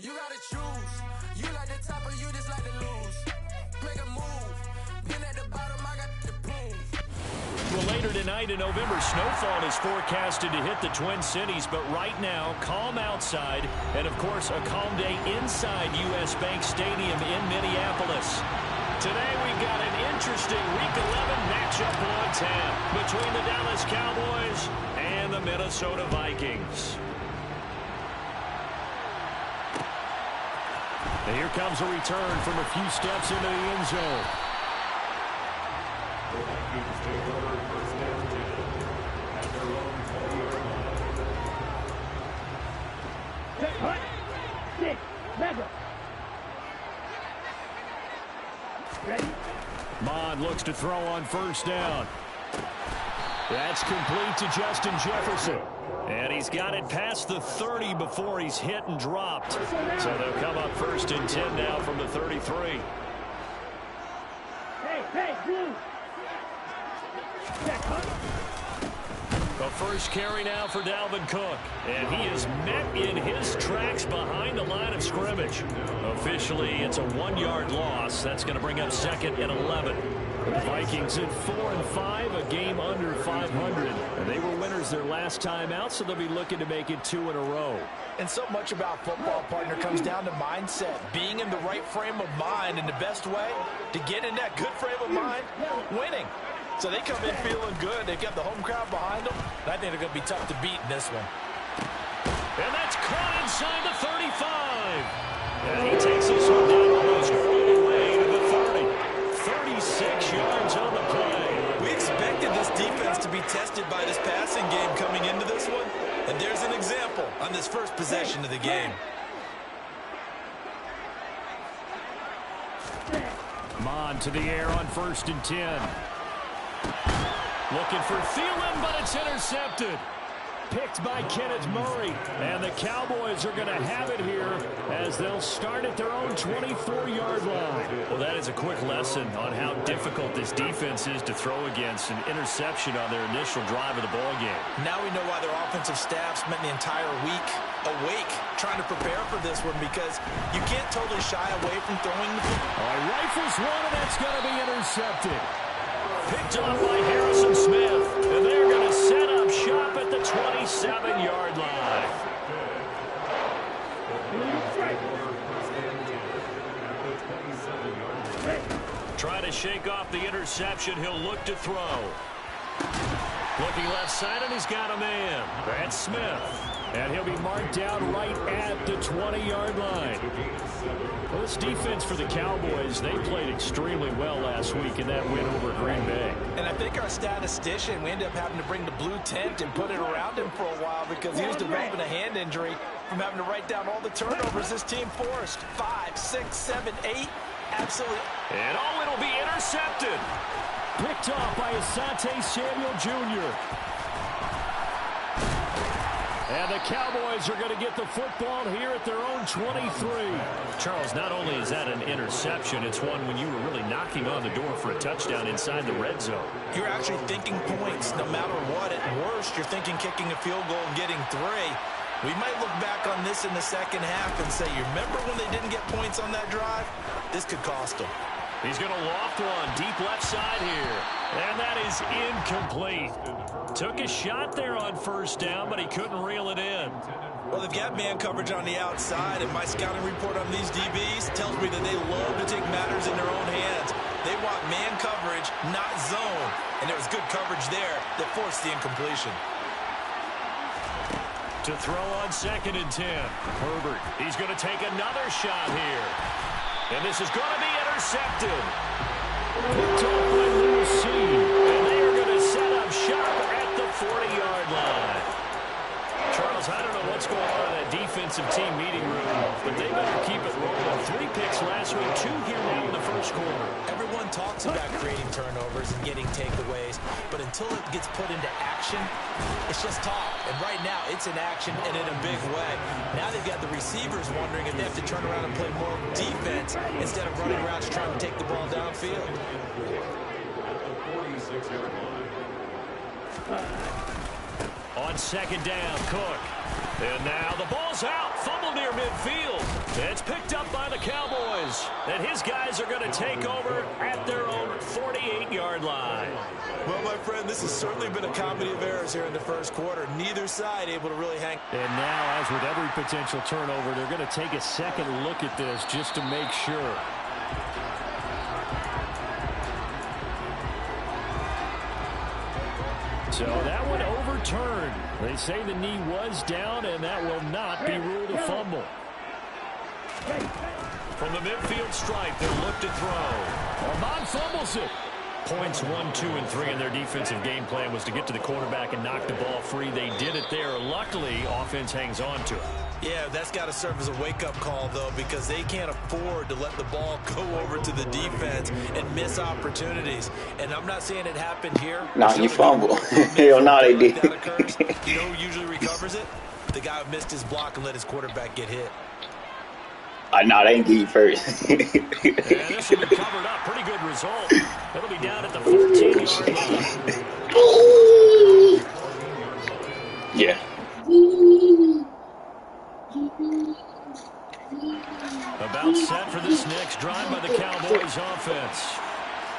You gotta choose. You like the top or you just like to lose. Make a move. Been at the bottom, I got the prove. Well, later tonight in November, snowfall is forecasted to hit the Twin Cities, but right now, calm outside, and of course, a calm day inside U.S. Bank Stadium in Minneapolis. Today, we've got an interesting Week 11 matchup on tap between the Dallas Cowboys and the Minnesota Vikings. And here comes a return from a few steps into the end zone. Mond looks to throw on first down. That's complete to Justin Jefferson. And he's got it past the 30 before he's hit and dropped. So they'll come up first and 10 now from the 33. The first carry now for Dalvin Cook. And he is met in his tracks behind the line of scrimmage. Officially, it's a 1-yard loss. That's going to bring up second and 11. The Vikings at 4-5, a game under 500. And they were winners their last time out, so they'll be looking to make it 2 in a row. And so much about football, partner, comes down to mindset. Being in the right frame of mind, and the best way to get in that good frame of mind, winning. So they come in feeling good. They've got the home crowd behind them. I think they're going to be tough to beat in this one. And that's caught inside the 35. And he takes this one down almost all the way to the 30. 36 yards on the play. We expected this defense to be tested by this passing game coming into this one. And there's an example on this first possession of the game. Mond to the air on first and 10. Looking for Thielen, but it's intercepted. Picked by Kenneth Murray. And the Cowboys are going to have it here as they'll start at their own 24-yard line. Well, that is a quick lesson on how difficult this defense is to throw against. An interception on their initial drive of the ballgame. Now we know why their offensive staff spent the entire week awake trying to prepare for this one, because you can't totally shy away from throwing the ball. All right, rifles one, and that's going to be intercepted. Picked up by Harrison Smith, and they're going to set up shop at the 27-yard line. Trying to shake off the interception. He'll look to throw. Looking left side, and he's got a man. That's Smith. And he'll be marked down right at the 20-yard line. Well, this defense for the Cowboys, they played extremely well last week in that win over Green Bay. And I think our statistician, we ended up having to bring the blue tent and put it around him for a while because he was developing a hand injury from having to write down all the turnovers this team forced. 5, 6, 7, 8. Absolutely. And it'll be intercepted. Picked off by Asante Samuel Jr. And the Cowboys are going to get the football here at their own 23. Charles, not only is that an interception, it's one when you were really knocking on the door for a touchdown inside the red zone. You're actually thinking points no matter what. At worst, you're thinking kicking a field goal and getting 3. We might look back on this in the second half and say, you remember when they didn't get points on that drive? This could cost them. He's going to loft one deep left side here. And that is incomplete. Took a shot there on first down, but he couldn't reel it in. Well, they've got man coverage on the outside, and my scouting report on these DBs tells me that they love to take matters in their own hands. They want man coverage, not zone. And it was good coverage there that forced the incompletion. To throw on second and 10. Herbert, he's going to take another shot here. And this is going to be intercepted. Picked up by Lewis C. And they are going to set up shop at the 40-yard line. Charles, I don't know what's going on in that defensive team meeting room, but they better keep it rolling. 3 picks last week, 2 here now in the first quarter. Everyone talks about creating turnovers and getting takeaways, but until it gets put into action, it's just talk. And right now, it's in action and in a big way. Now they've got the receivers wondering if they have to turn around and play more defense instead of running around just trying to take the ball downfield. On second down, Cook. And now the ball's out. Fumble near midfield. It's picked up by the Cowboys. And his guys are going to take over at their own 48-yard line. Well, my friend, this has certainly been a comedy of errors here in the first quarter. Neither side able to really hang. And now, as with every potential turnover, they're going to take a second look at this just to make sure. So that one overturned. They say the knee was down, and that will not be ruled a fumble. From the midfield stripe, they'll look to throw. Armand fumbles it. Points 1, 2, and 3 in their defensive game plan was to get to the quarterback and knock the ball free. They did it there. Luckily, offense hangs on to it. Yeah, that's got to serve as a wake-up call, though, because they can't afford to let the ball go over to the defense and miss opportunities. And I'm not saying it happened here. Nah, you fumble. Hell no, they did. You know who usually recovers it? The guy who missed his block and let his quarterback get hit. Nah, they ain't get you first. And this will be covered up. Pretty good result. It'll be down at the 14-yard line. Yeah. About set for this next drive by the Cowboys offense.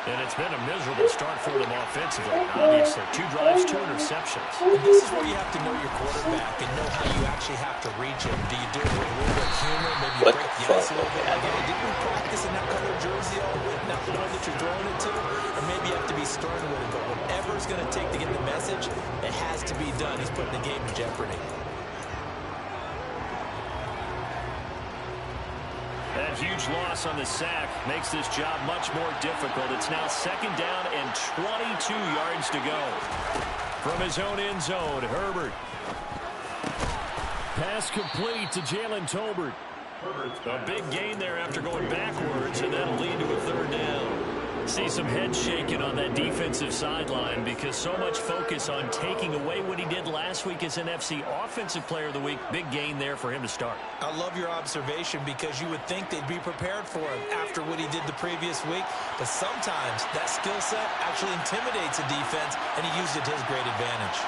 And it's been a miserable start for them offensively. Obviously, 2 drives, 2 interceptions. And this is where you have to know your quarterback and know how you actually have to reach him. Do you do it with a little bit of humor? Maybe you break the ice a little bit. Like, hey, didn't we practice in that color jersey all week? Not the one that you're throwing it to? Or maybe you have to be stern with it. But whatever it's going to take to get the message, it has to be done. He's putting the game in jeopardy. That huge loss on the sack makes this job much more difficult. It's now second down and 22 yards to go. From his own end zone, Herbert. Pass complete to Jalen Tolbert. A big gain there after going backwards, and that'll lead to a third down. See some head shaking on that defensive sideline because so much focus on taking away what he did last week as NFC Offensive Player of the Week. Big gain there for him to start. I love your observation because you would think they'd be prepared for him after what he did the previous week. But sometimes that skill set actually intimidates a defense, and he used it to his great advantage.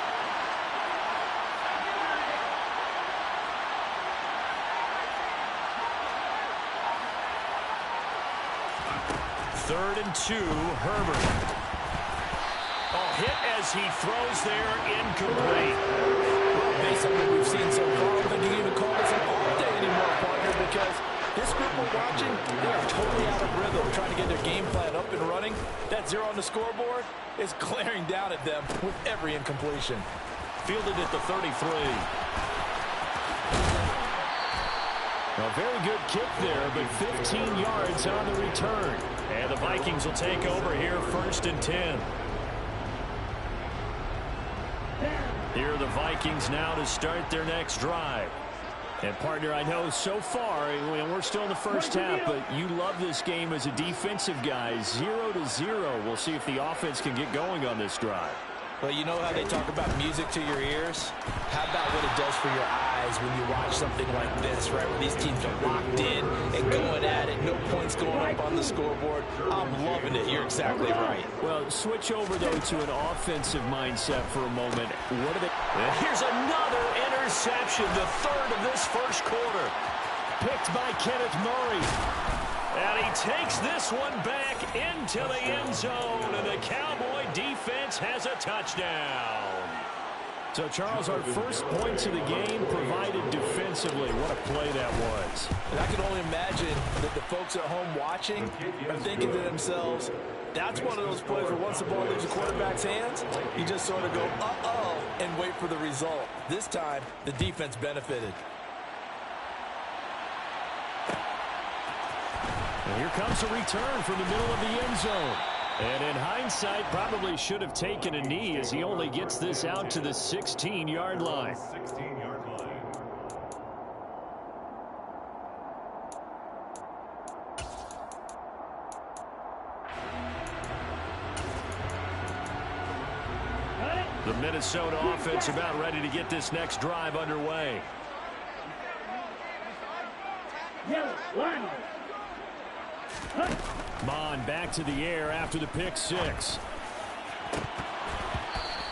Third and 2, Herbert. Oh, hit as he throws there, incomplete. Based on what we've seen so far, I don't think you can even call this an off day anymore, partner, because this group we're watching, they are totally out of rhythm, trying to get their game plan up and running. That 0 on the scoreboard is glaring down at them with every incompletion. Fielded at the 33. A very good kick there, but 15 yards on the return. And the Vikings will take over here, 1st and 10. Here are the Vikings now to start their next drive. And, partner, I know so far, and we're still in the first half, but you love this game as a defensive guy. 0-0. We'll see if the offense can get going on this drive. Well, you know how they talk about music to your ears? How about what it does for your eyes when you watch something like this, right? Where these teams are locked in and going at it. No points going up on the scoreboard. I'm loving it. You're exactly right. Well, switch over, though, to an offensive mindset for a moment. What are they? And here's another interception, the 3rd of this first quarter. Picked by Kenneth Murray. And he takes this one back into the end zone, and the Cowboy defense has a touchdown. So, Charles, our first points of the game provided defensively. What a play that was. And I can only imagine that the folks at home watching are thinking to themselves, that's one of those plays where once the ball leaves the quarterback's hands, you just sort of go, uh-oh, and wait for the result. This time, the defense benefited. And here comes a return from the middle of the end zone. And in hindsight, probably should have taken a knee as he only gets this out to the 16-yard line. The Minnesota offense about ready to get this next drive underway. Mon back to the air after the pick 6.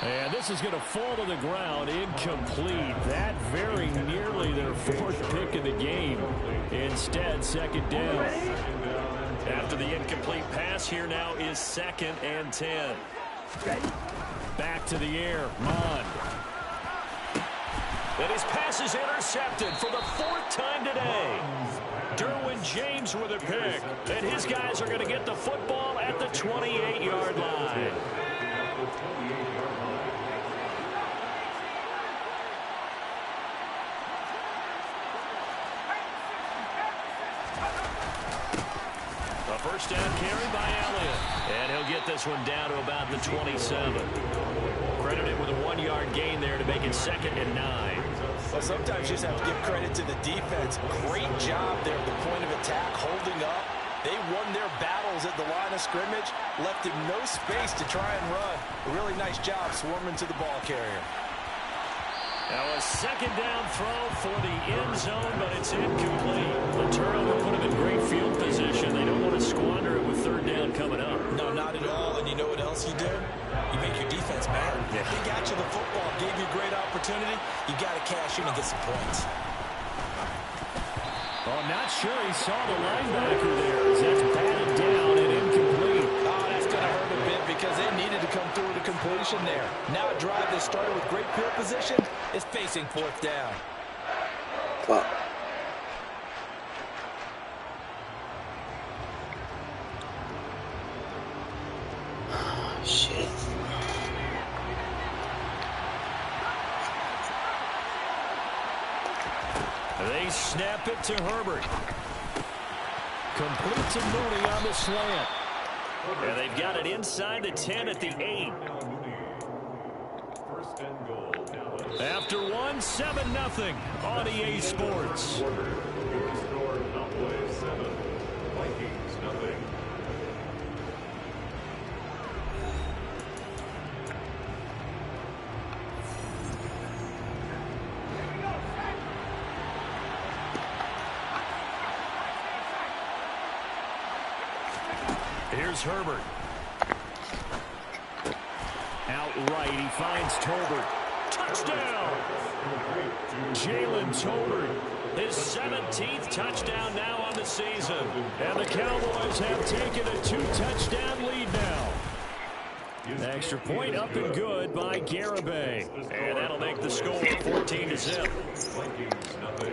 And this is going to fall to the ground, incomplete. That very nearly their fourth pick of the game. Instead, second down. After the incomplete pass, here now is 2nd and 10. Back to the air, Mond. And his pass is intercepted for the 4th time today. Derwin James with a pick. And his guys are going to get the football at the 28-yard line. A first down carry by Elliott. And he'll get this one down to about the 27. Credited with a 1-yard gain there to make it 2nd and 9. Well, sometimes you just have to give credit to the defense. Great job there at the point of attack, holding up. They won their battles at the line of scrimmage, left him no space to try and run. A really nice job swarming to the ball carrier. Now a second down throw for the end zone, but it's incomplete. The turnover put him in great field position. They don't want to squander it with 3rd down coming up. No, not at all. And you know what else you do? You make your defense mad. If they got you the football, gave you a great opportunity, you got to cash in and get some points. Oh, I'm not sure he saw the linebacker there as that's batted down and incomplete. Oh, that's going to hurt a bit because they needed to come through with a completion there. Now a drive that started with great field position is facing 4th down. Fuck. Shit. They snap it to Herbert. Complete to Mooney on the slant. And they've got it inside the 10 at the 8. After 1, 7-0 on EA Sports. Here's Herbert. Outright, he finds Tolbert. Touchdown! Jalen Tolbert, his 17th touchdown now on the season. And the Cowboys have taken a 2-touchdown lead now. Extra point up and good by Garibay. And that'll make the score 14-0.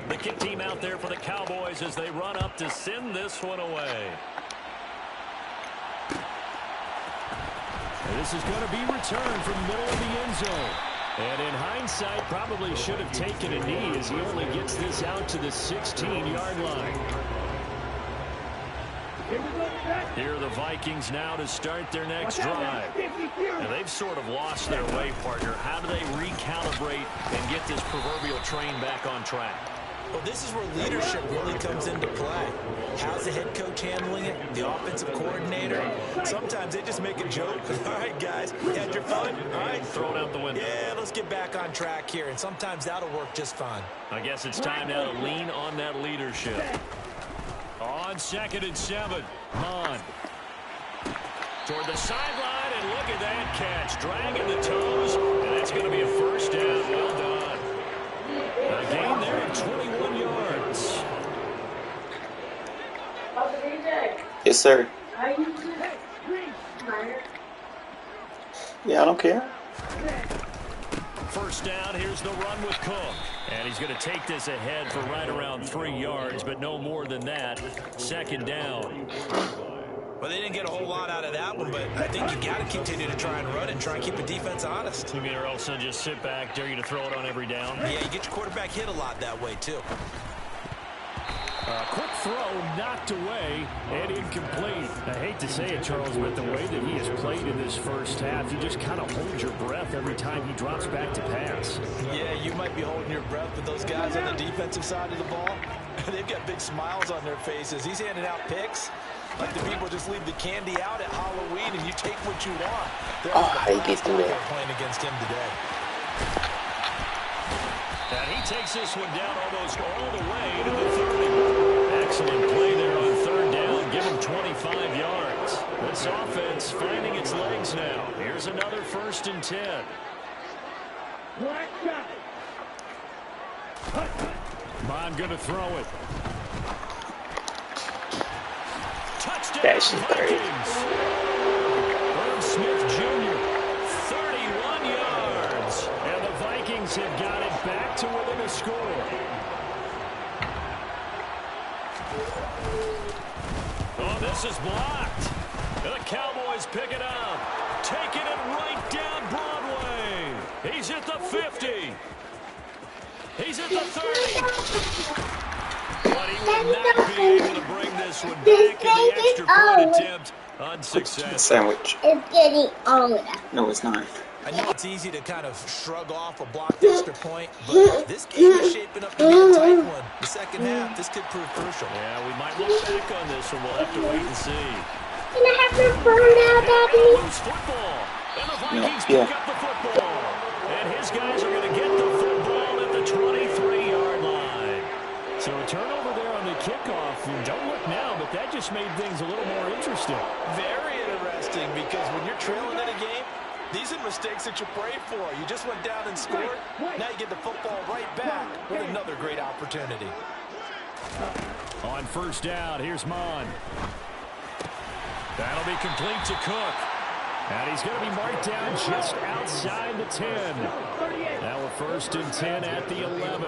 The kick team out there for the Cowboys as they run up to send this one away. This is going to be returned from the middle of the end zone. And in hindsight, probably should have taken a knee as he only gets this out to the 16-yard line. Here are the Vikings now to start their next drive. Now they've sort of lost their way, partner. How do they recalibrate and get this proverbial train back on track? Well, this is where leadership really comes into play. How's the head coach handling it? The offensive coordinator? Sometimes they just make a joke. All right, guys, you had your fun? All right, throw it out the window. Yeah, let's get back on track here. And sometimes that'll work just fine. I guess it's time now to lean on that leadership. On 2nd and 7, Mond. Toward the sideline, and look at that catch. Dragging the toes, and that's going to be a first down. Well done. A gain there of 21 yards. Yes, sir. Yeah, I don't care. First down, here's the run with Cook. And he's going to take this ahead for right around 3 yards, but no more than that. 2nd down. Well, they didn't get a whole lot out of that one, but I think you got to continue to try and run and try and keep the defense honest. You mean, or else they'll just sit back, dare you to throw it on every down? Yeah, you get your quarterback hit a lot that way, too. Quick throw knocked away and incomplete. I hate to say it, Charles, but the way that he has played in this first half, you just kind of hold your breath every time he drops back to pass. Yeah, you might be holding your breath, but those guys on the defensive side of the ball, they've got big smiles on their faces. He's handing out picks like the people just leave the candy out at Halloween and you take what you want. He gets through that. Playing against him today. And he takes this one down almost all the way to the 30. Excellent play there on 3rd down. Give him 25 yards. This offense finding its legs now. Here's another 1st and 10. Bond going to throw it. Touchdown, That's just crazy. Vikings. Herb Smith Jr., 31 yards. And the Vikings have got it back to within a score. Oh, this is blocked. And the Cowboys pick it up. Taking it right down Broadway. He's at the 50. He's at the 30. But he will not be able to bring this one back in the extra point attempt. Unsuccessful. Sandwich. It's getting older. No, it's not. I know it's easy to kind of shrug off a blocked extra point, but this game is shaping up to be a tight one. The second half, this could prove crucial. Yeah, we might look back on this one. We'll have to wait and see. Can I have your phone now, Daddy? Loose football. And the Vikings pick up the football. And his guys are going to get the football at the 23-yard line. So a turnover there on the kickoff. Don't look now, but that just made things a little more interesting. Very interesting, because when you're trailing in a game, these are mistakes that you pray for. You just went down and scored. Now you get the football right back with another great opportunity. On first down, here's Mon. That'll be complete to Cook. And he's going to be marked down just outside the 10. Now we're first and 10 at the 11.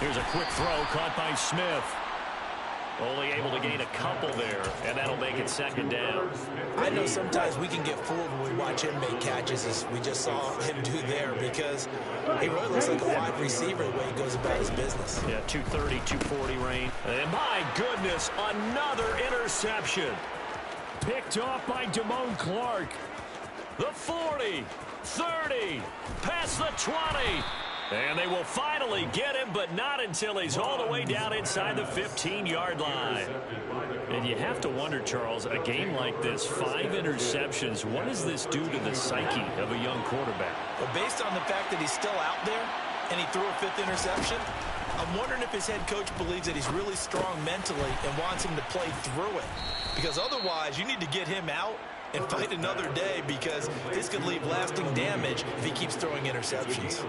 Here's a quick throw caught by Smith. Only able to gain a couple there, and that'll make it second down. I know sometimes we can get fooled when we watch him make catches, as we just saw him do there, because he really looks like a wide receiver the way he goes about his business. Yeah, 230, 240 range. And my goodness, another interception. Picked off by Damone Clark. The 40, 30, past the 20. And they will finally get him, but not until he's all the way down inside the 15-yard line. And you have to wonder, Charles, a game like this, 5 interceptions, what does this do to the psyche of a young quarterback? But based on the fact that he's still out there and he threw a 5th interception, I'm wondering if his head coach believes that he's really strong mentally and wants him to play through it. Because otherwise, you need to get him out and fight another day, because this could leave lasting damage if he keeps throwing interceptions.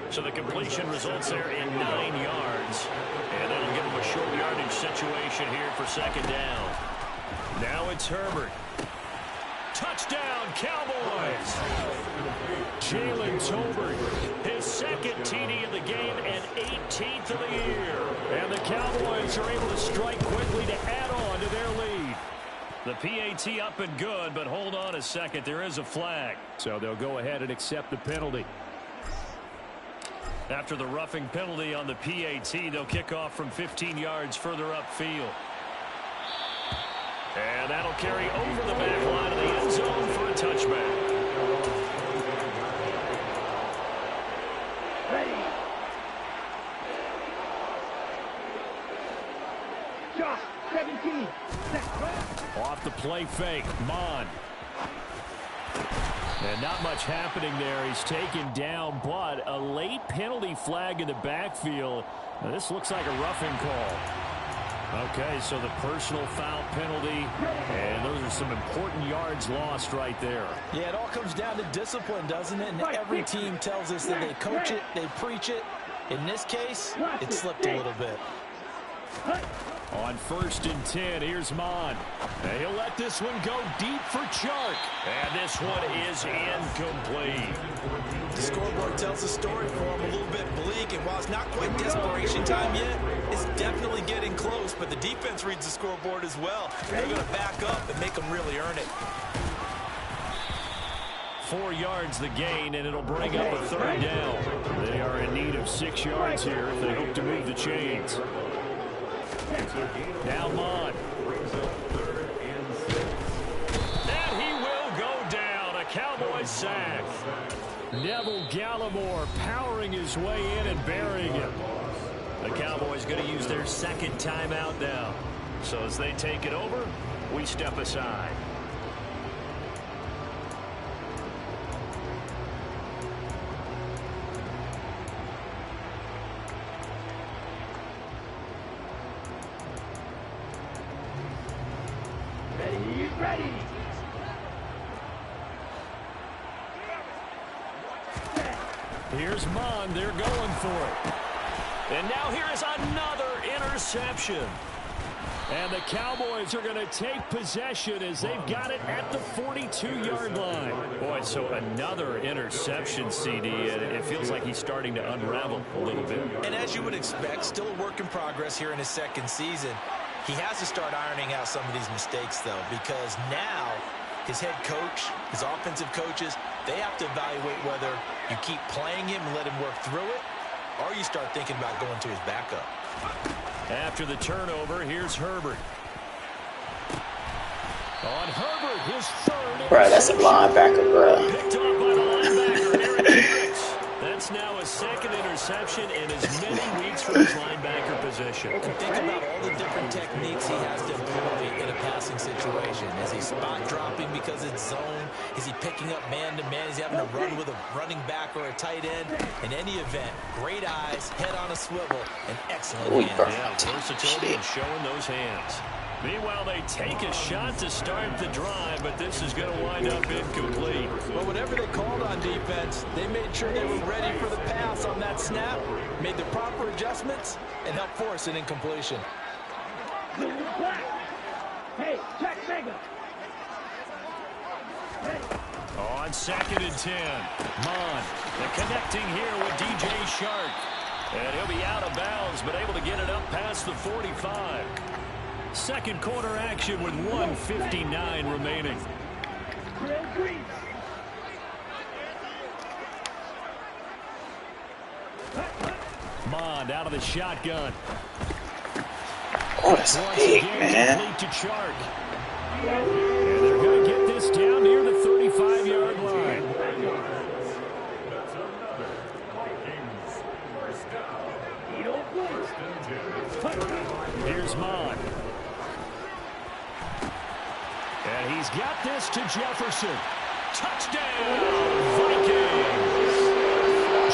So the completion results there in 9 yards. And that'll give him a short yardage situation here for second down. Now it's Herbert. Touchdown, Cowboys! Jalen Tolbert, his second TD of the game and 18th of the year. And the Cowboys are able to strike quickly to add on to their lead. The PAT up and good, but hold on a second. There is a flag. So they'll go ahead and accept the penalty. After the roughing penalty on the PAT, they'll kick off from 15 yards further upfield. And that'll carry over the back line of the end zone for a touchback. Ready. Shot 17. Off the play fake, Mon. And not much happening there. He's taken down, but a late penalty flag in the backfield. Now, this looks like a roughing call. Okay, so the personal foul penalty, and those are some important yards lost right there. Yeah, it all comes down to discipline, doesn't it? And every team tells us that they coach it, they preach it. In this case, it slipped a little bit. On first and 10, here's Mon. And he'll let this one go deep for Chark. And this one is incomplete. The scoreboard tells the story for him, a little bit bleak, and while it's not quite desperation time yet, it's definitely getting close, but the defense reads the scoreboard as well. They're going to back up and make them really earn it. 4 yards the gain, and it'll bring up a third down. They are in need of 6 yards here if they hope to move the chains. Now Mon. And he will go down. A Cowboys sack. Neville Gallimore powering his way in and burying him. The Cowboys going to use their second timeout now. So as they take it over, we step aside. Ready. Here's Mond. They're going for it. And now here is another interception. And the Cowboys are going to take possession as they've got it at the 42-yard line. Boy, so another interception, CD, and it feels like he's starting to unravel a little bit. And as you would expect, still a work in progress here in his second season. He has to start ironing out some of these mistakes, though, because now his head coach, his offensive coaches, they have to evaluate whether you keep playing him and let him work through it, or you start thinking about going to his backup. After the turnover, here's Herbert. On Herbert, his third. Bro, that's a linebacker, bro. Picked off by the linebacker, Eric Kendricks. That's now a second interception in as many weeks for his linebacker position. And think about all the different techniques he has to employ in a passing situation. Is he spot dropping because it's zone? Is he picking up man-to-man? Is he having to run with a running back or a tight end? In any event, great eyes, head on a swivel, and excellent hands. Yeah, versatility and showing those hands. Meanwhile, they take a shot to start the drive, but this is going to wind up incomplete. But whatever they called on defense, they made sure they were ready for the pass on that snap, made the proper adjustments, and helped force an incompletion. Hey, check Vega. On 2nd and 10, Mond, the connecting here with DJ Shark. And he'll be out of bounds, but able to get it up past the 45. Second quarter action with 1:59 remaining. Mond out of the shotgun. Oh, that's big, man. Complete to Chark. And they're going to get this down near the 35-yard line. Here's Mond. And he's got this to Jefferson. Touchdown, Vikings.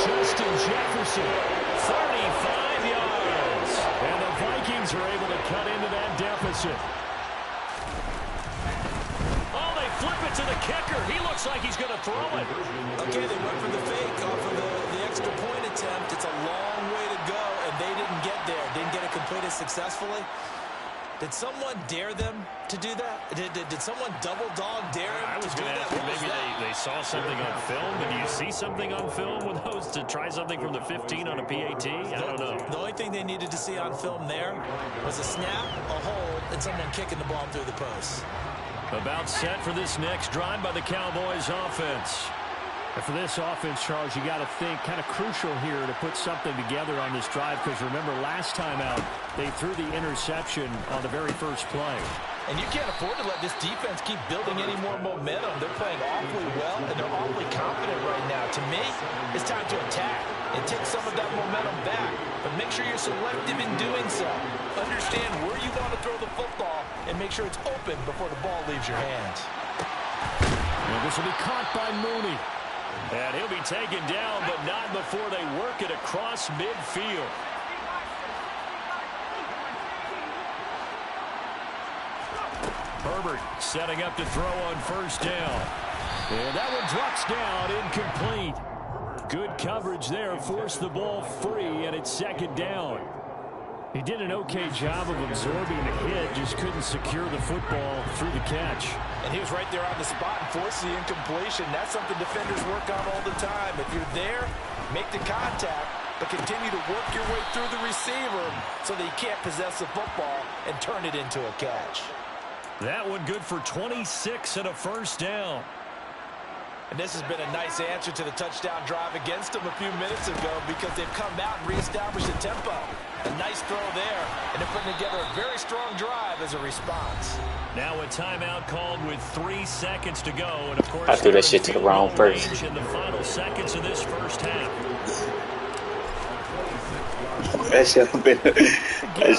Justin Jefferson, 35 yards. And the Vikings are able to cut into that deficit. Oh, they flip it to the kicker. He looks like he's going to throw it. Okay, they went for the fake off of the extra point attempt. It's a long way to go, and they didn't get there. Didn't get it completed successfully. Did someone dare them to do that? Did someone double dog dare him? I was going to ask you, maybe they saw something on film. Did you see something on film with those to try something from the 15 on a PAT? I don't know. The only thing they needed to see on film there was a snap, a hold, and someone kicking the ball through the post. About set for this next drive by the Cowboys offense. And for this offense, Charles, you got to think kind of crucial here to put something together on this drive, because remember last time out they threw the interception on the very first play. And you can't afford to let this defense keep building any more momentum. They're playing awfully well, and they're awfully confident right now. To me, it's time to attack and take some of that momentum back. But make sure you're selective in doing so. Understand where you want to throw the football and make sure it's open before the ball leaves your hands. Well, this will be caught by Mooney. And he'll be taken down, but not before they work it across midfield. Herbert setting up to throw on first down. And that one drops down, incomplete. Good coverage there, forced the ball free, and it's second down. He did an okay job of absorbing the hit, just couldn't secure the football through the catch. And he was right there on the spot and forced the incompletion. That's something defenders work on all the time. If you're there, make the contact, but continue to work your way through the receiver so that you can't possess the football and turn it into a catch. That one good for 26 and a first down. And this has been a nice answer to the touchdown drive against them a few minutes ago, because they've come out and reestablished the tempo. A nice throw there, and they're putting together a very strong drive as a response. Now a timeout called with 3 seconds to go, and of course I threw that shit to the wrong person. In the final seconds of this first half. That should have been a pick. And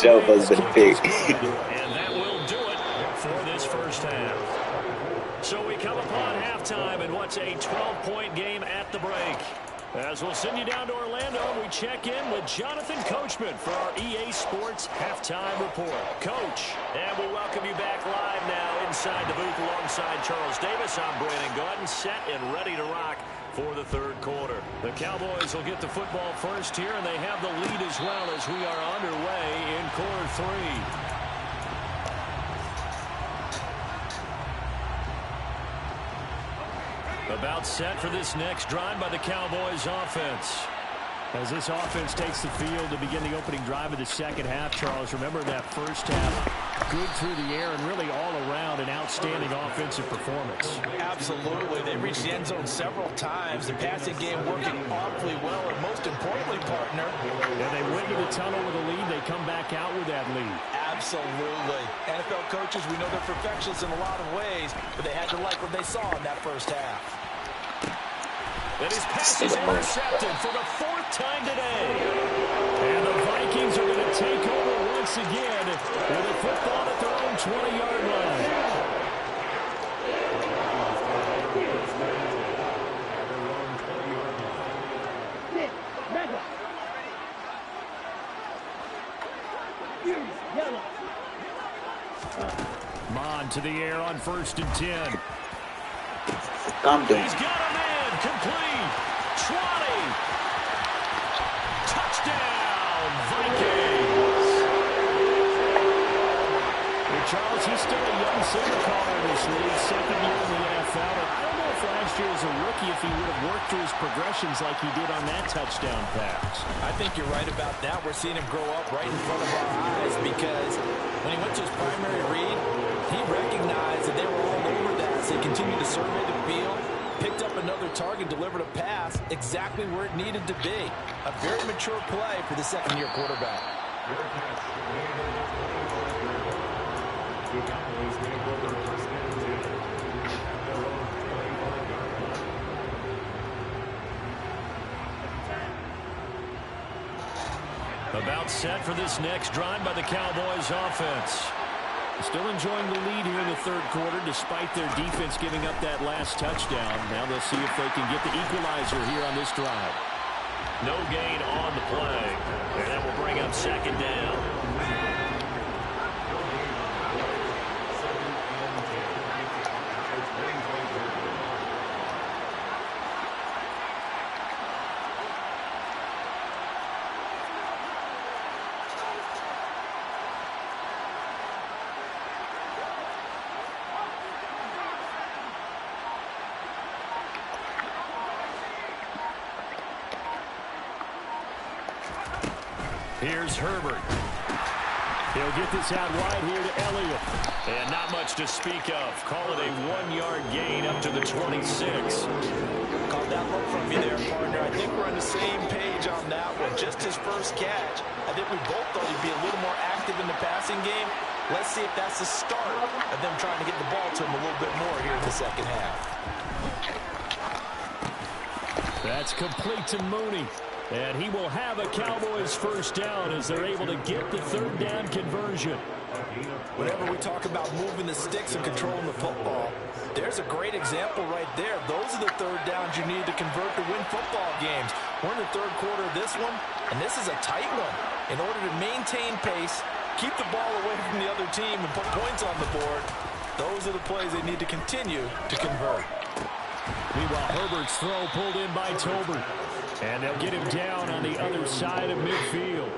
that will do it for this first half. So we come upon halftime in what's a 12-point game at the break. As we'll send you down to Orlando, we check in with Jonathan Coachman for our EA Sports Halftime Report. Coach, and we'll welcome you back live now inside the booth alongside Charles Davis. I'm Brandon Gaudin, set and ready to rock for the third quarter. The Cowboys will get the football first here, and they have the lead as well as we are underway in quarter three. About set for this next drive by the Cowboys offense. As this offense takes the field to begin the opening drive of the second half, Charles, remember that first half, good through the air and really all around an outstanding offensive performance. Absolutely. They reached the end zone several times. The passing game working awfully well, and most importantly, partner. And they went to the tunnel with a lead. They come back out with that lead. Absolutely. NFL coaches, we know they're perfectionists in a lot of ways, but they had to like what they saw in that first half. And his pass is intercepted for the fourth time today. And the Vikings are going to take over once again with a football at their own 20-yard line. Mon to the air on 1st and 10. He's got a man. Complete. 20. Touchdown, Vikings. Well, Charles, he's still a young signal caller in this league, second year in the NFL. And I don't know if last year as a rookie if he would have worked through his progressions like he did on that touchdown pass. I think you're right about that. We're seeing him grow up right in front of our eyes because when he went to his primary read, he recognized that they were all over that as they continued to survey the field. Picked up another target, delivered a pass exactly where it needed to be. A very mature play for the second-year quarterback. About set for this next drive by the Cowboys offense. Still enjoying the lead here in the third quarter despite their defense giving up that last touchdown. Now they'll see if they can get the equalizer here on this drive. No gain on the play. And that will bring up second down. Here's Herbert. He'll get this out wide here to Elliott. And not much to speak of. Call it a 1-yard gain up to the 26. Caught that look from me there, partner. I think we're on the same page on that one. Just his first catch. I think we both thought he'd be a little more active in the passing game. Let's see if that's the start of them trying to get the ball to him a little bit more here in the second half. That's complete to Mooney. And he will have a Cowboys first down as they're able to get the third down conversion. Whenever we talk about moving the sticks and controlling the football, there's a great example right there. Those are the third downs you need to convert to win football games. We're in the third quarter of this one, and this is a tight one. In order to maintain pace, keep the ball away from the other team, and put points on the board, those are the plays they need to continue to convert. Meanwhile, Herbert's throw pulled in by Tolbert. And they'll get him down on the other side of midfield.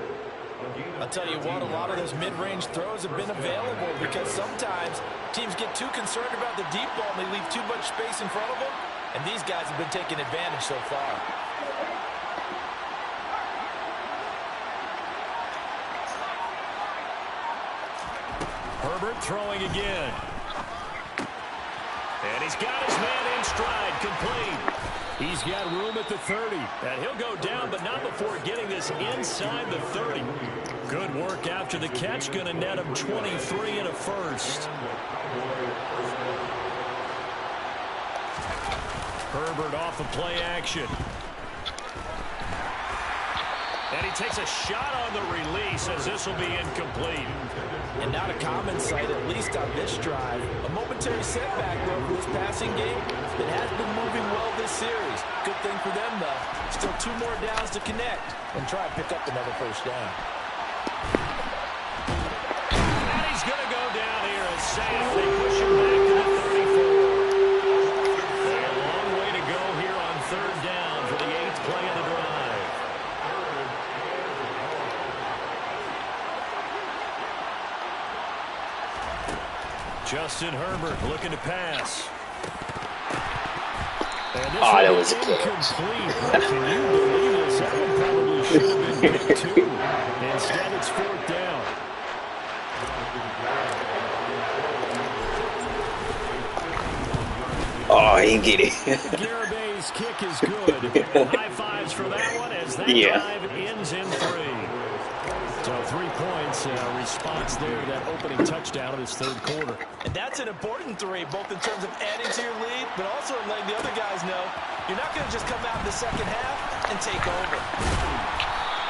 I'll tell you what, a lot of those mid-range throws have been available because sometimes teams get too concerned about the deep ball and they leave too much space in front of them. And these guys have been taking advantage so far. Herbert throwing again. And he's got his man in stride, complete. He's got room at the 30. And he'll go down, but not before getting this inside the 30. Good work after the catch. Going to net him 23 and a first. Herbert off of play action. And he takes a shot on the release as this will be incomplete. And not a common sight, at least on this drive. A momentary setback, though, for this passing game that has been moving well this series. Good thing for them, though. Still 2 more downs to connect and try and pick up another first down. And he's going to go down here and safe. They push him back Justin Herbert looking to pass. Oh, that was a catch. Can you believe this? That one probably should have been picked too. Instead, it's 4th down. Oh, he didn't get it. Garabay's kick is good. High fives for that one as that drive ends in 3. So 3 points, response there to that opening touchdown of this 3rd quarter. And that's an important 3, both in terms of adding to your lead, but also in letting the other guys know you're not going to just come out in the second half and take over.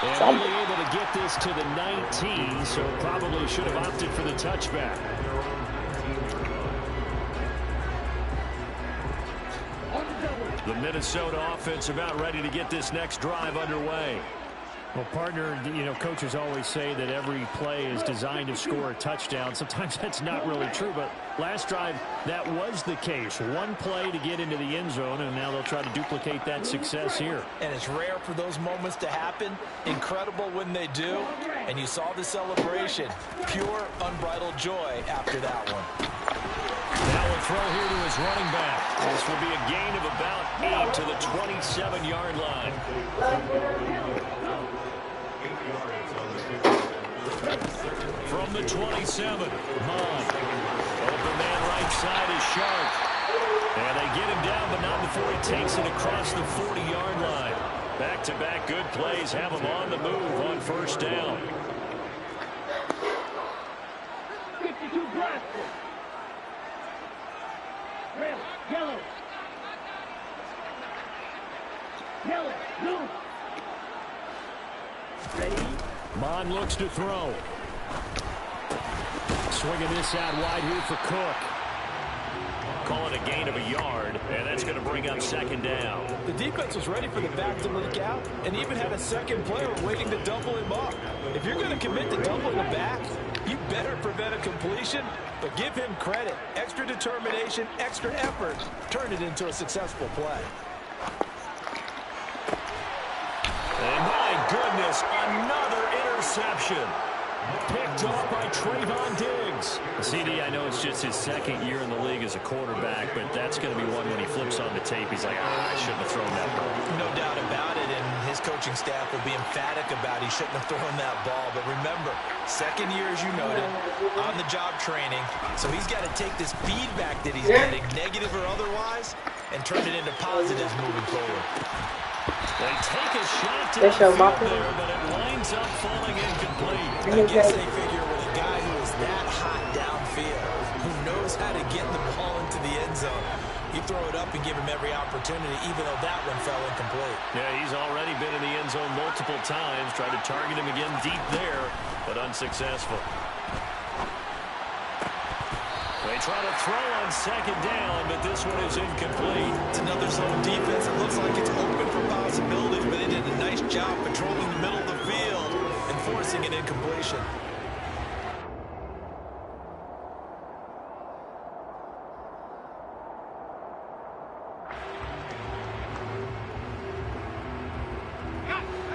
And only able to get this to the 19, so probably should have opted for the touchback. The Minnesota offense about ready to get this next drive underway. Well, partner, you know, coaches always say that every play is designed to score a touchdown. Sometimes that's not really true, but last drive, that was the case. One play to get into the end zone, and now they'll try to duplicate that success here. And it's rare for those moments to happen. Incredible when they do. And you saw the celebration. Pure, unbridled joy after that one. Now a throw here to his running back. This will be a gain of about 8 to the 27-yard line. From the 27, Mond. Open man right side is Sharp. And they get him down, but not before he takes it across the 40-yard line. Back-to-back good plays have him on the move on 1st down. 52 Bradford. Red, yellow. Yellow, blue. Ready? Mond looks to throw. Swinging this out wide here for Cook. Call it a gain of a yard, and that's going to bring up 2nd down. The defense was ready for the back to leak out and even had a second player waiting to double him up. If you're going to commit to doubling the back, you better prevent a completion, but give him credit. Extra determination, extra effort, turn it into a successful play. And my goodness, another interception. Picked off by Trayvon Diggs. CD, I know it's just his 2nd year in the league as a quarterback, but that's going to be one when he flips on the tape, he's like, I shouldn't have thrown that ball. No doubt about it, and his coaching staff will be emphatic about he shouldn't have thrown that ball. But remember, 2nd year, as you noted, on-the-job training, so he's got to take this feedback that he's getting, negative or otherwise, and turn it into positives moving forward. They take a shot to the field there, but it winds up falling incomplete. I guess they figure with a guy who is that hot downfield, who knows how to get the ball into the end zone, you throw it up and give him every opportunity, even though that one fell incomplete. Yeah, he's already been in the end zone multiple times, tried to target him again deep there, but unsuccessful. They try to throw on 2nd down, but this one is incomplete. It's another zone defense. It looks like it's open for possibilities, but they did a nice job patrolling the middle of the field and forcing an incompletion.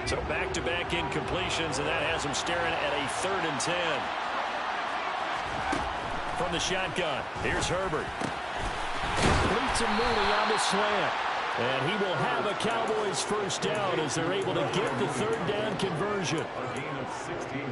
So back-to-back incompletions, and that has him staring at a 3rd and 10. From the shotgun, here's Herbert. Leads him Mooney on the slant. And he will have a Cowboys 1st down as they're able to get the 3rd down conversion.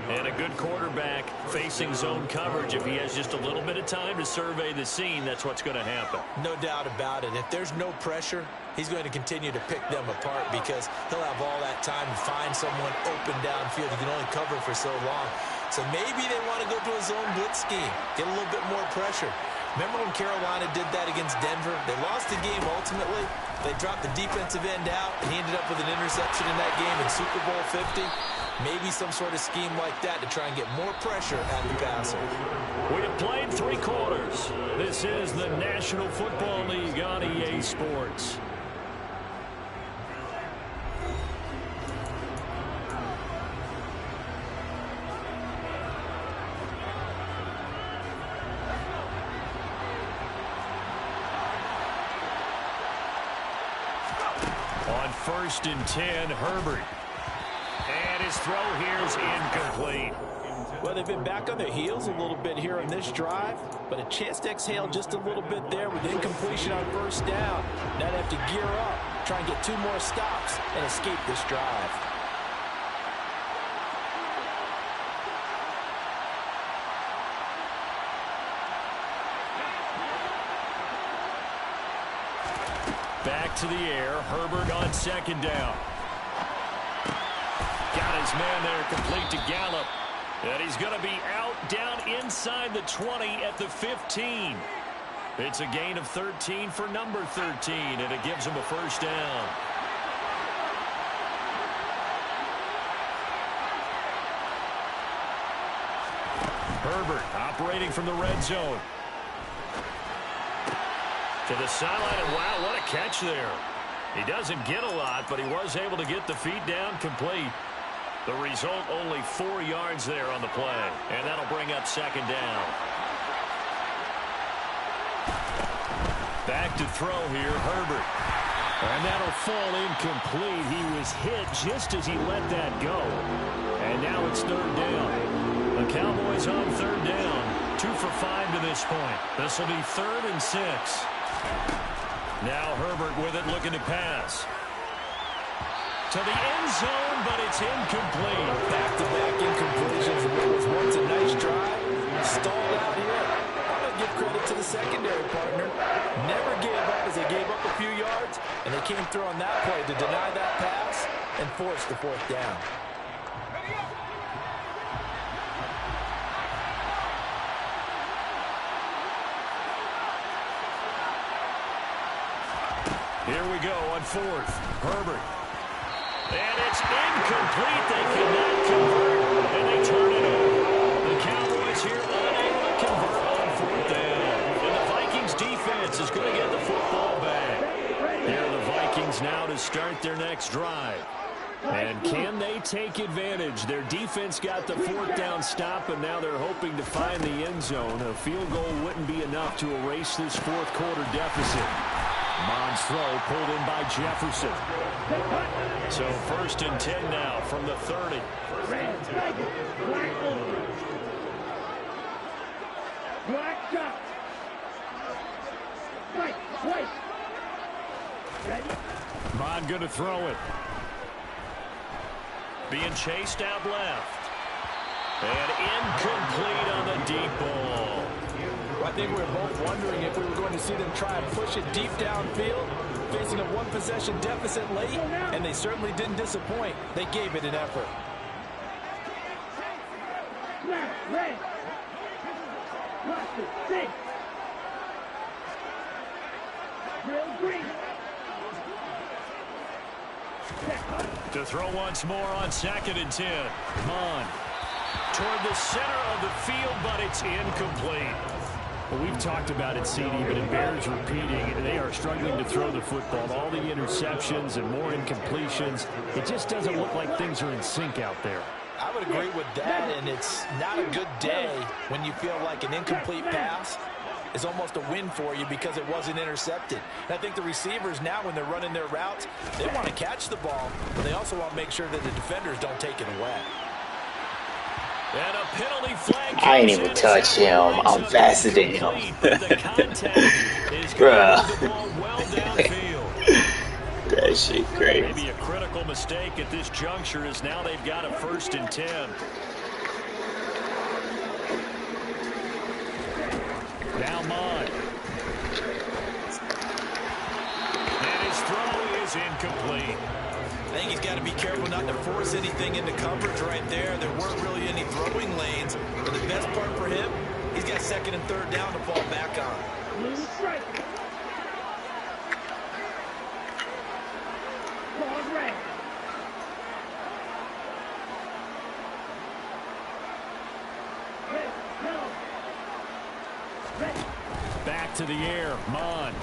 And a good quarterback facing zone coverage. If he has just a little bit of time to survey the scene, that's what's going to happen. No doubt about it. If there's no pressure, he's going to continue to pick them apart because he'll have all that time to find someone open downfield. He can only cover for so long. So maybe they want to go to a zone blitz scheme, get a little bit more pressure. Remember when Carolina did that against Denver? They lost the game ultimately. They dropped the defensive end out, and he ended up with an interception in that game in Super Bowl 50. Maybe some sort of scheme like that to try and get more pressure at the passer. We have played 3 quarters. This is the National Football League on EA Sports. On 1st and 10, Herbert. And his throw here is incomplete. Well, they've been back on their heels a little bit here on this drive, but a chance to exhale just a little bit there with incompletion on first down. Now they have to gear up, try and get 2 more stops, and escape this drive. Back to the air. Herbert on second down. Got his man there, complete to Gallup. And he's going to be out down inside the 20 at the 15. It's a gain of 13 for number 13, and it gives him a first down. Herbert operating from the red zone. To the sideline, and wow, what a catch there. He doesn't get a lot, but he was able to get the feet down complete. The result, only 4 yards there on the play, and that'll bring up second down. Back to throw here, Herbert. And that'll fall incomplete. He was hit just as he let that go. And now it's third down. The Cowboys on third down. 2 for 5 to this point. This will be 3rd and 6. Now Herbert with it, looking to pass. To the end zone, but it's incomplete. Back-to-back incompletions. It was once a nice drive. Stalled out here. I'm going to give credit to the secondary partner. Never gave up as they gave up a few yards, and they came through on that play to deny that pass and force the 4th down. Here we go on 4th. Herbert. And it's incomplete. They cannot convert, and they turn it over. The Cowboys here unable to convert on 4th down. And the Vikings defense is going to get the football back. Here are the Vikings now to start their next drive. And can they take advantage? Their defense got the 4th down stop, and now they're hoping to find the end zone. A field goal wouldn't be enough to erase this 4th quarter deficit. Mond's throw pulled in by Jefferson. So 1st and 10 now from the 30. Black shot. Right. Ready? Mond going to throw it. Being chased out left. And incomplete on the deep ball. I think we were both wondering if we were going to see them try and push it deep downfield, facing a 1-possession deficit late, and they certainly didn't disappoint. They gave it an effort. Red. Watch it. Six. Real green. To throw once more on 2nd and 10. Mond toward the center of the field, but it's incomplete. Well, we've talked about it, CD, but it bears repeating. They are struggling to throw the football. All the interceptions and more incompletions. It just doesn't look like things are in sync out there. I would agree with that, and it's not a good day when you feel like an incomplete pass is almost a win for you because it wasn't intercepted. And I think the receivers now, when they're running their routes, they want to catch the ball, but they also want to make sure that the defenders don't take it away. And a penalty flag. I ain't even touch him. I'm faster than him. That shit crazy. Maybe a critical mistake at this juncture is now they've got a 1st and 10. Now Mond. And his throw is incomplete. I think he's got to be careful not to force anything into coverage right there. There weren't really any throwing lanes. But the best part for him, he's got 2nd and 3rd down to fall back on. Blue strike. Ball red. Red. Yellow. Red. Back to the air. Mond.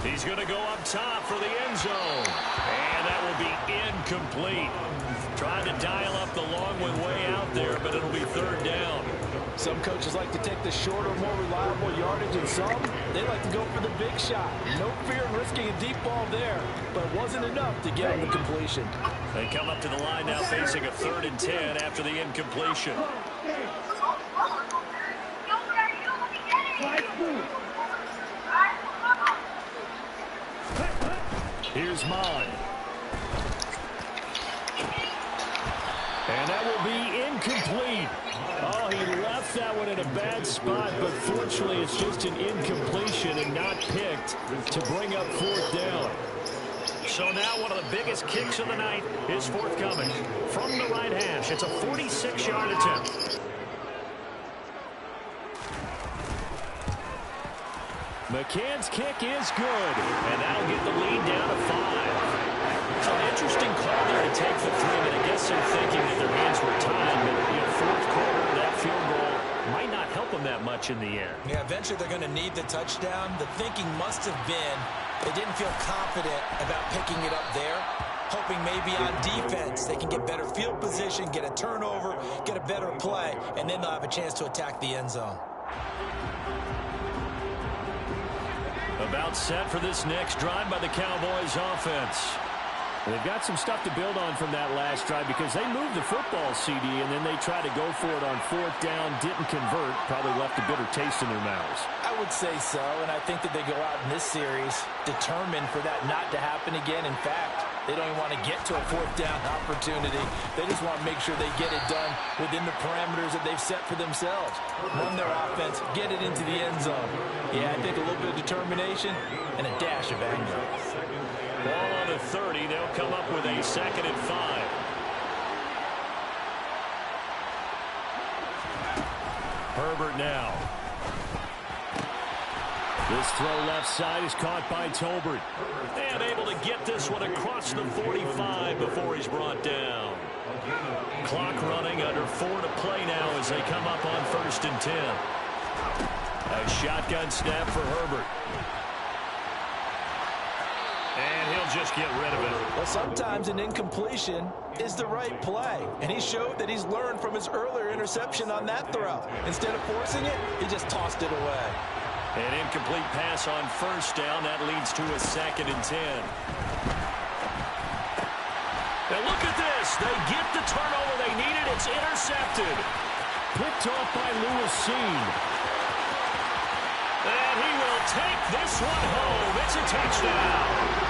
He's going to go up top for the end zone. And that will be incomplete. Trying to dial up the long one way out there, but it'll be 3rd down. Some coaches like to take the shorter, more reliable yardage, and some, they like to go for the big shot. No fear of risking a deep ball there, but it wasn't enough to get him the completion. They come up to the line now facing a 3rd and 10 after the incompletion. Here's Mon. And that will be incomplete. Oh, he left that one in a bad spot, but fortunately it's just an incompletion and not picked to bring up 4th down. So now one of the biggest kicks of the night is forthcoming. From the right hash, it's a 46-yard attempt. McCann's kick is good, and that'll get the lead down to 5. So an interesting call there to take the 3, but I guess they're thinking that their hands were tied. But, 4th quarter, that field goal might not help them that much in the air. Yeah, eventually they're going to need the touchdown. The thinking must have been they didn't feel confident about picking it up there, hoping maybe on defense they can get better field position, get a turnover, get a better play, and then they'll have a chance to attack the end zone. About set for this next drive by the Cowboys offense. They've got some stuff to build on from that last drive because they moved the football, CD, and then they tried to go for it on 4th down, didn't convert, probably left a bitter taste in their mouths. I would say so, and I think that they go out in this series determined for that not to happen again. In fact, they don't even want to get to a 4th down opportunity. They just want to make sure they get it done within the parameters that they've set for themselves. Run their offense, get it into the end zone. Yeah, I think a little bit of determination and a dash of anger. Ball on the 30. They'll come up with a 2nd and 5. Herbert now. This throw left side is caught by Tolbert. And able to get this one across the 45 before he's brought down. Clock running, under 4 to play now as they come up on 1st and 10. A shotgun snap for Herbert. And he'll just get rid of it. Well, sometimes an incompletion is the right play. And he showed that he's learned from his earlier interception on that throw. Instead of forcing it, he just tossed it away. An incomplete pass on 1st down. That leads to a 2nd and 10. Now look at this. They get the turnover they needed. It's intercepted. Picked off by Lewis Cine. And he will take this one home. It's a touchdown.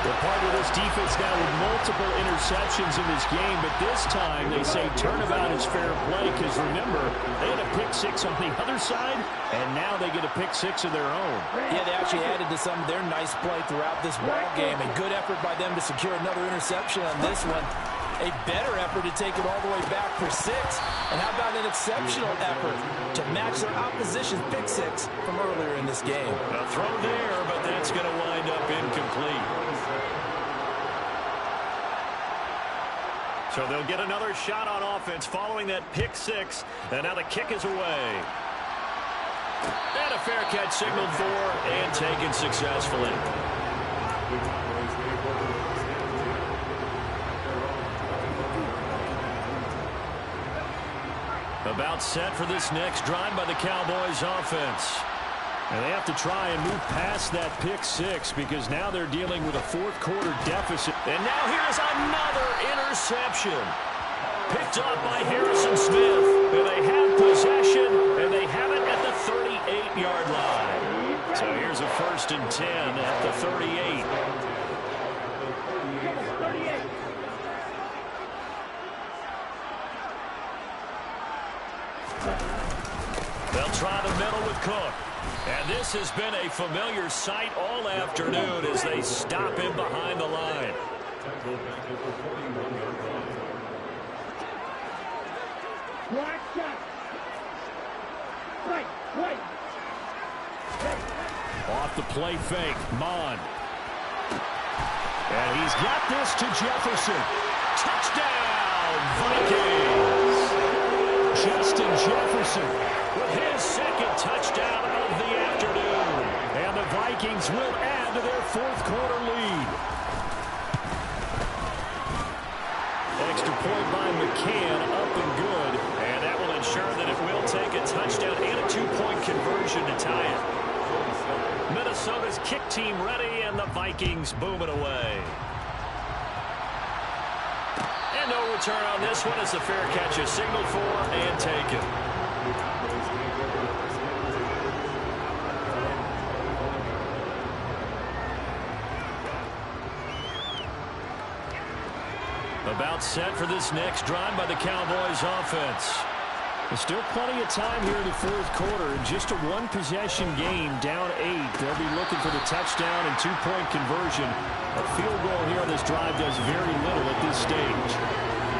They're part of this defense now with multiple interceptions in this game, but this time they say turnabout is fair play because, remember, they had a pick 6 on the other side, and now they get a pick 6 of their own. Yeah, they actually added to some of their nice play throughout this ball game. A good effort by them to secure another interception on this one. A better effort to take it all the way back for 6. And how about an exceptional effort to match their opposition's pick 6 from earlier in this game? A throw there, but that's going to wind up incomplete. So they'll get another shot on offense following that pick 6. And now the kick is away. And a fair catch signaled for and taken successfully. About set for this next drive by the Cowboys offense. And they have to try and move past that pick 6 because now they're dealing with a 4th quarter deficit. And now here's another interception. Picked up by Harrison Smith. And they have possession, and they have it at the 38-yard line. So here's a 1st and 10 at the 38. They'll try the middle with Cook. And this has been a familiar sight all afternoon as they stop him behind the line. Off the play fake, Mon. And he's got this to Jefferson. Touchdown, Vikings! Justin Jefferson with his 2nd touchdown of the afternoon. And the Vikings will add to their 4th quarter lead. Extra point by McCann, up and good. And that will ensure that it will take a touchdown and a 2-point conversion to tie it. Minnesota's kick team ready, and the Vikings boom it away. And no return on this one as the fair catch is signaled for and taken. About set for this next drive by the Cowboys offense. There's still plenty of time here in the fourth quarter. Just a one-possession game, down 8. They'll be looking for the touchdown and two-point conversion. A field goal here on this drive does very little at this stage.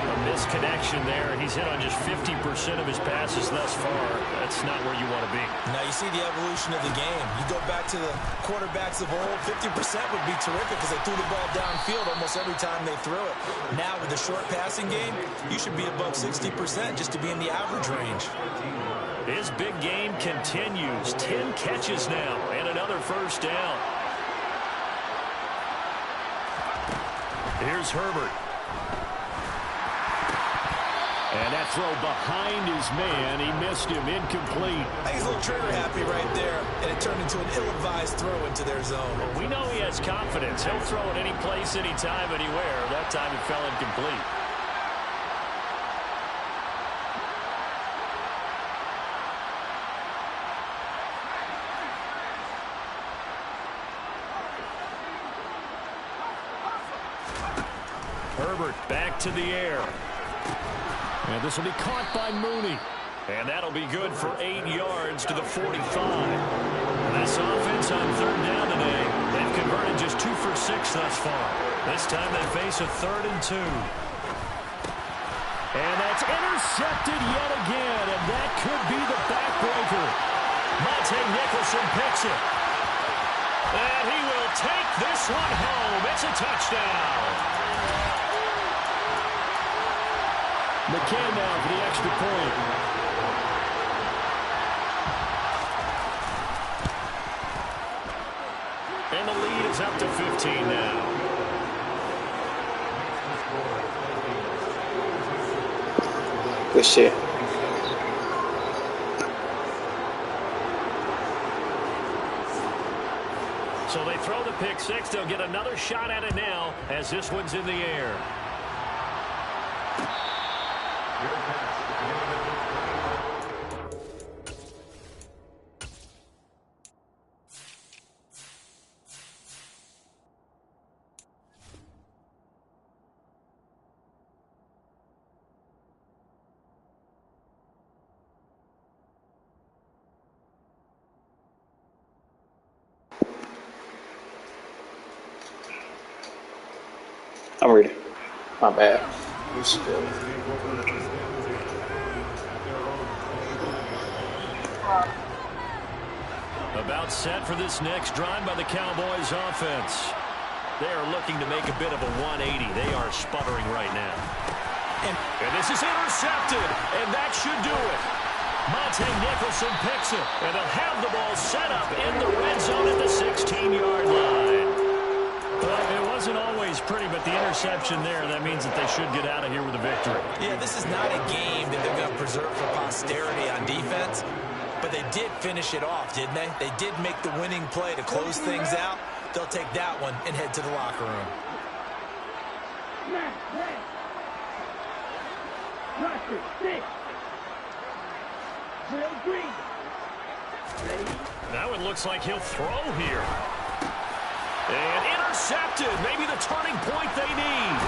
A misconnection there, and he's hit on just 50% of his passes thus far. That's not where you want to be. Now you see the evolution of the game. You go back to the quarterbacks of old, 50% would be terrific because they threw the ball downfield almost every time they threw it. Now with the short passing game, you should be above 60% just to be in the average range. His big game continues. 10 catches now and another first down. Here's Herbert. And that throw behind his man. He missed him. Incomplete. I think he's a little trigger happy right there, and it turned into an ill-advised throw into their zone. Well, we know he has confidence. He'll throw it any place, anytime, anywhere. That time it fell incomplete. Herbert back to the air. And this will be caught by Mooney. And that'll be good for 8 yards to the 45. This offense on third down today, they've converted just 2 for 6 thus far. This time they face a 3rd and 2. And that's intercepted yet again, and that could be the backbreaker. Monte Nicholson picks it. And he will take this one home. It's a touchdown. McCann now for the extra point. And the lead is up to 15 now. Good shit. So they throw the pick six. They'll get another shot at it now as this one's in the air. I'm ready. My bad. About set for this next drive by the Cowboys offense. They are looking to make a bit of a 180. They are sputtering right now. And this is intercepted, and that should do it. Monte Nicholson picks it, and they'll have the ball set up in the red zone at the 16-yard line. Well, it wasn't always pretty, but the interception there, that means that they should get out of here with a victory. Yeah, this is not a game that they're going to preserve for posterity on defense, but they did finish it off, didn't they? They did make the winning play to close things out. They'll take that one and head to the locker room. That one looks like he'll throw here. And intercepted. Maybe the turning point they need.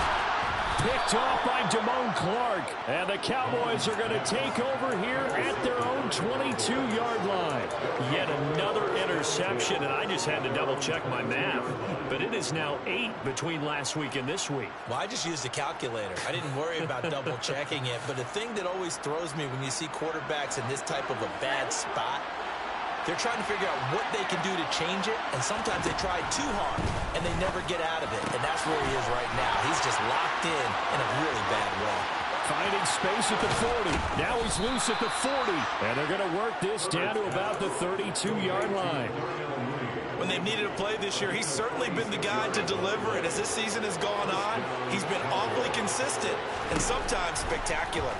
Picked off by Damone Clark. And the Cowboys are going to take over here at their own 22-yard line. Yet another interception, and I just had to double-check my math. But it is now 8 between last week and this week. Well, I just used a calculator. I didn't worry about double-checking it. But the thing that always throws me when you see quarterbacks in this type of a bad spot, they're trying to figure out what they can do to change it, and sometimes they try too hard, and they never get out of it. And that's where he is right now. He's just locked in a really bad way. Finding space at the 40. Now he's loose at the 40. And they're going to work this down to about the 32-yard line. When they've needed a play this year, he's certainly been the guy to deliver it. As this season has gone on, he's been awfully consistent and sometimes spectacular.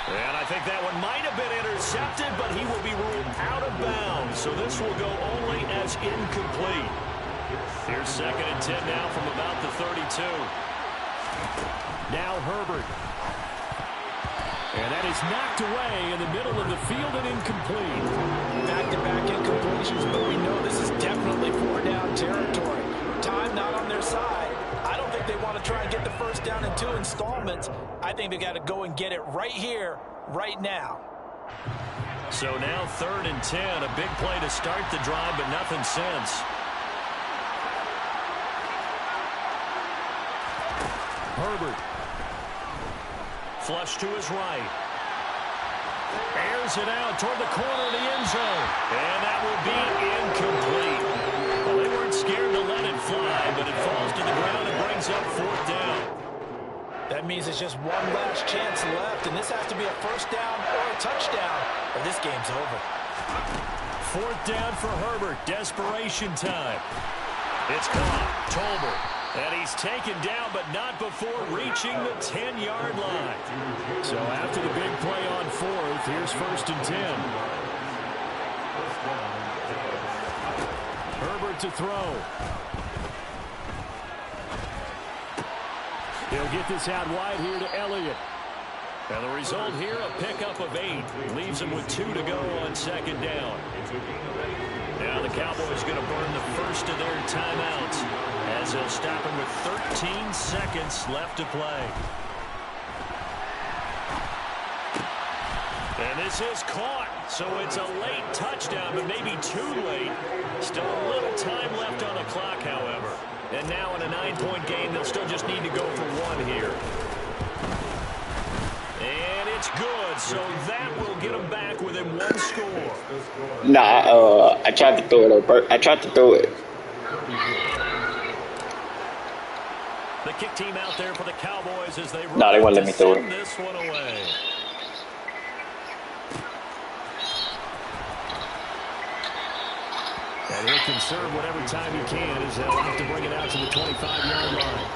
And I think that one might have been intercepted, but he will be ruled out of bounds. So this will go only as incomplete. Here's 2nd and 10 now from about the 32. Now Herbert. And that is knocked away in the middle of the field and incomplete. Back-to-back incompletions, but we know this is definitely 4-down territory. Time not on their side. if they want to try and get the first down in 2 installments. I think they got to go and get it right here, right now. So now 3rd and 10, a big play to start the drive, but nothing since. Herbert. Flush to his right. Airs it out toward the corner of the end zone. And that will be incomplete. Well, they weren't scared to let it fly, but it falls to the ground and brings up 4th down. That means it's just one last chance left, and this has to be a first down or a touchdown, or this game's over. 4th down for Herbert. Desperation time. It's caught. Tolbert. And he's taken down, but not before reaching the 10-yard line. So after the big play on 4th, here's 1st and 10. Herbert to throw. He'll get this out wide here to Elliott. And the result here, a pickup of 8. Leaves him with 2 to go on 2nd down. Now the Cowboys going to burn the first of their timeouts as they'll stop him with 13 seconds left to play. And this is caught. So it's a late touchdown, but maybe too late. Still a little time left on the clock, however. And now in a 9-point game, they'll still just need to go for 1 here. And it's good, so that will get them back within 1 score. Nah, I tried to throw it. I tried to throw it. The kick team out there for the Cowboys as they they won't let me throw it. This one away. And he'll conserve whatever time he can as they'll have to bring it out to the 25-yard line.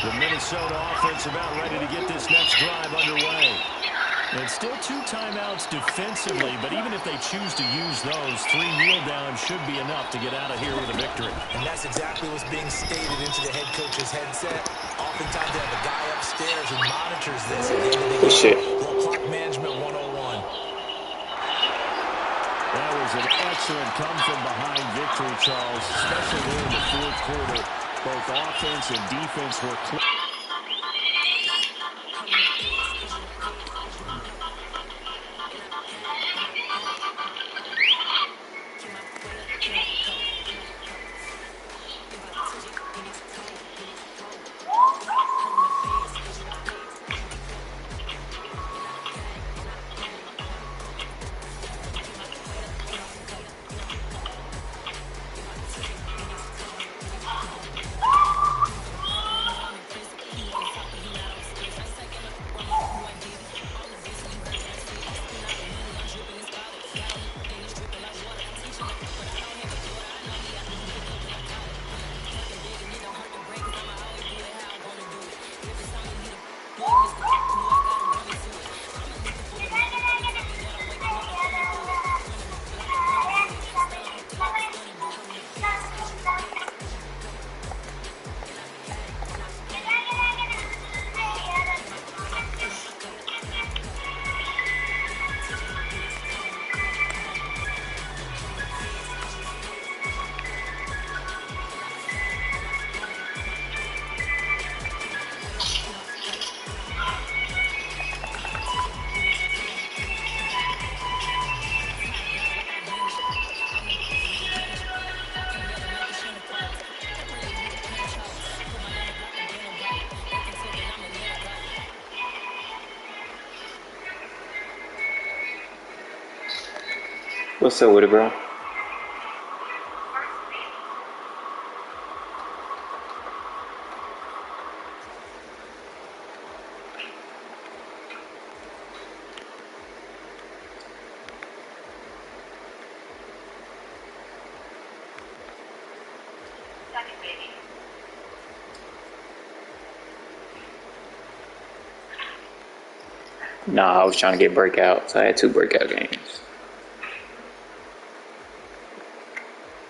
The Minnesota offense about ready to get this next drive underway. And still 2 timeouts defensively, but even if they choose to use those, 3 kneel downs should be enough to get out of here with a victory. And that's exactly what's being stated into the head coach's headset. Oftentimes they have a guy upstairs who monitors this at the end of the game. Little clock management 101. That was an excellent come-from-behind victory, Charles, especially there in the 4th quarter. Both offense and defense were clear. What's up with it, bro? Nah, I was trying to get breakouts. I had 2 breakout games.